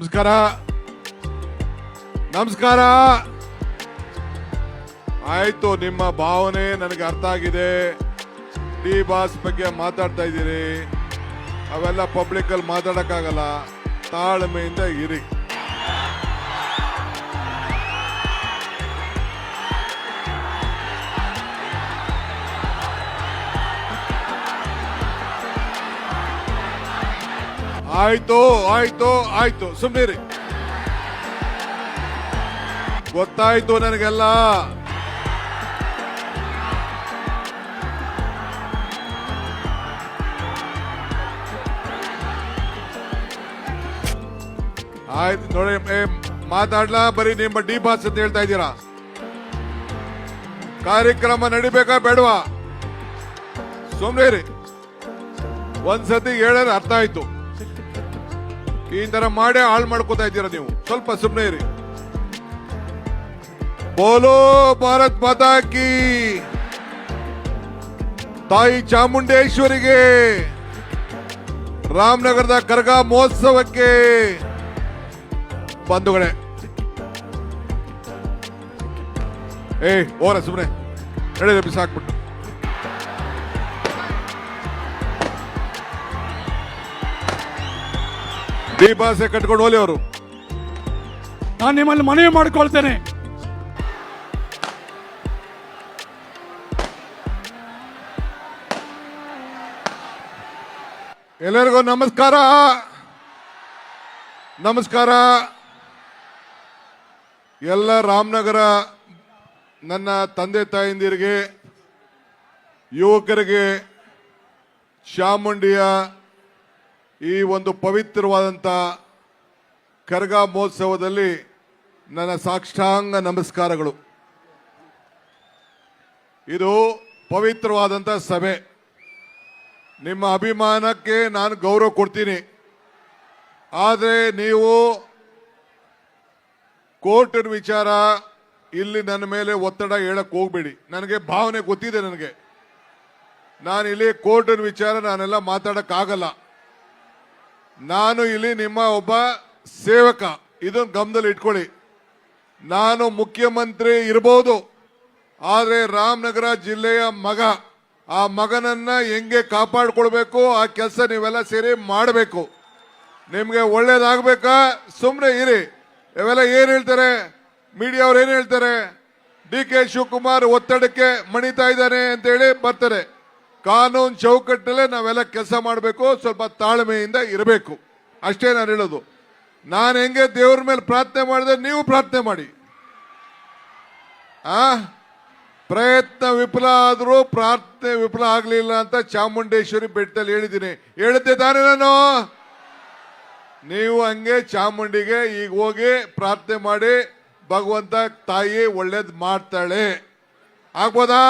ನಮಸ್ಕಾರ ನಮಸ್ಕಾರ. ಆಯ್ತು, ನಿಮ್ಮ ಭಾವನೆ ನನಗೆ ಅರ್ಥ ಆಗಿದೆ. ಡಿ ಬಾಸ್ ಬಗ್ಗೆ ಮಾತಾಡ್ತಾ ಇದ್ದೀರಿ, ಅವೆಲ್ಲ ಪಬ್ಲಿಕ್ ಅಲ್ಲಿ ಮಾತಾಡಕ್ಕಾಗಲ್ಲ. ತಾಳ್ಮೆಯಿಂದ ಇರಿ. ಆಯ್ತು ಆಯ್ತು ಆಯ್ತು, ಸುಮ್ಮನಿರಿ. ಗೊತ್ತಾಯ್ತು ನನಗೆಲ್ಲ. ಆಯ್ತು ನೋಡಿ, ಮಾತಾಡ್ಲಾ? ಬರೀ ನಿಮ್ಮ ಡಿ ಬಾಸ್ ಅಂತ ಹೇಳ್ತಾ ಇದ್ದೀರಾ. ಕಾರ್ಯಕ್ರಮ ನಡಿಬೇಕಾ ಬೇಡವಾ? ಸುಮ್ಮನಿರಿ. ಒಂದ್ಸತಿ ಹೇಳಿದ್ರೆ ಅರ್ಥ ಆಯ್ತು. ಈ ತರ ಮಾಡೇ ಹಾಳು ಮಾಡ್ಕೋತಾ ಇದ್ದೀರಾ ನೀವು. ಸ್ವಲ್ಪ ಸುಮ್ಮನೆ ಇರಿ. ಬೋಲೋ ಭಾರತ್ ಮಾತಾ ಕಿ, ತಾಯಿ ಚಾಮುಂಡೇಶ್ವರಿಗೆ, ರಾಮನಗರದ ಕರಗ ಮಹೋತ್ಸವಕ್ಕೆ ಬಂಧುಗಳೇ. ಓರ ಸುಮ್ಮನೆ ನಡೆದ ಬಿಸಾಕ್ಬಿಟ್ಟು. ಡಿ ಬಾಸೆ ಕಟ್ಕೊಂಡು ಹೋಲಿ ಅವರು. ನಾನು ನಿಮ್ಮಲ್ಲಿ ಮನವಿ ಮಾಡಿಕೊಳ್ತೇನೆ. ಎಲ್ಲರಿಗೂ ನಮಸ್ಕಾರ. ನಮಸ್ಕಾರ. ಎಲ್ಲ ರಾಮನಗರ ನನ್ನ ತಂದೆ ತಾಯಂದಿರಿಗೆ, ಯುವಕರಿಗೆ, ಚಾಮುಂಡಿಯ ಈ ಒಂದು ಪವಿತ್ರವಾದಂಥ ಕರಗ ಮಹೋತ್ಸವದಲ್ಲಿ ನನ್ನ ಸಾಷ್ಟಾಂಗ ನಮಸ್ಕಾರಗಳು. ಇದು ಪವಿತ್ರವಾದಂಥ ಸಭೆ. ನಿಮ್ಮ ಅಭಿಮಾನಕ್ಕೆ ನಾನು ಗೌರವ ಕೊಡ್ತೀನಿ. ಆದರೆ ನೀವು ಕೋರ್ಟಿನ ವಿಚಾರ ಇಲ್ಲಿ ನನ್ನ ಮೇಲೆ ಒತ್ತಡ ಹೇಳಕ್ ಹೋಗ್ಬೇಡಿ. ನನಗೆ ಭಾವನೆ ಗೊತ್ತಿದೆ. ನಾನು ಇಲ್ಲಿ ಕೋರ್ಟಿನ ವಿಚಾರ ನಾನೆಲ್ಲ ಮಾತಾಡಕ್ಕಾಗಲ್ಲ. ನಾನು ಇಲ್ಲಿ ನಿಮ್ಮ ಒಬ್ಬ ಸೇವಕ, ಇದನ್ನು ಗಮನದಲ್ಲಿ ಇಟ್ಕೊಳ್ಳಿ. ನಾನು ಮುಖ್ಯಮಂತ್ರಿ ಇರಬಹುದು, ಆದರೆ ರಾಮನಗರ ಜಿಲ್ಲೆಯ ಮಗ. ಆ ಮಗನನ್ನ ಹೆಂಗೆ ಕಾಪಾಡ್ಕೊಳ್ಬೇಕು ಆ ಕೆಲಸ ನೀವೆಲ್ಲ ಸೇರಿ ಮಾಡಬೇಕು. ನಿಮ್ಗೆ ಒಳ್ಳೇದಾಗಬೇಕಾ? ಸುಮ್ಮನೆ ಇರಿ. ಇವೆಲ್ಲ ಏನ್ ಹೇಳ್ತಾರೆ ಮೀಡಿಯಾ ಅವ್ರು, ಏನ್ ಹೇಳ್ತಾರೆ? ಡಿ ಕೆ ಶಿವಕುಮಾರ್ ಒತ್ತಡಕ್ಕೆ ಮಣಿತಾ ಇದ್ದಾನೆ ಅಂತ ಹೇಳಿ ಬರ್ತಾರೆ. ಕಾನೂನು ಚೌಕಟ್ಟಲ್ಲೇ ನಾವೆಲ್ಲ ಕೆಲಸ ಮಾಡಬೇಕು. ಸ್ವಲ್ಪ ತಾಳ್ಮೆಯಿಂದ ಇರಬೇಕು, ಅಷ್ಟೇ ನಾನು ಹೇಳೋದು. ನಾನು ಹೆಂಗೆ ದೇವ್ರ ಮೇಲೆ ಪ್ರಾರ್ಥನೆ ಮಾಡಿದೆ, ನೀವು ಪ್ರಾರ್ಥನೆ ಮಾಡಿ. ಪ್ರಯತ್ನ ವಿಫಲ ಆದರೂ ಪ್ರಾರ್ಥನೆ ವಿಫಲ ಆಗಲಿಲ್ಲ ಅಂತ ಚಾಮುಂಡೇಶ್ವರಿ ಬೆಟ್ಟದಲ್ಲಿ ಹೇಳಿದ್ದೀನಿ. ಹೇಳಿದ್ದೆ ತಾನೇ ನಾನು? ನೀವು ಹಂಗೆ ಚಾಮುಂಡಿಗೆ ಈಗ ಹೋಗಿ ಪ್ರಾರ್ಥನೆ ಮಾಡಿ, ಭಗವಂತ ತಾಯಿ ಒಳ್ಳೇದ್ ಮಾಡ್ತಾಳೆ. ಆಗ್ಬೋದಾ?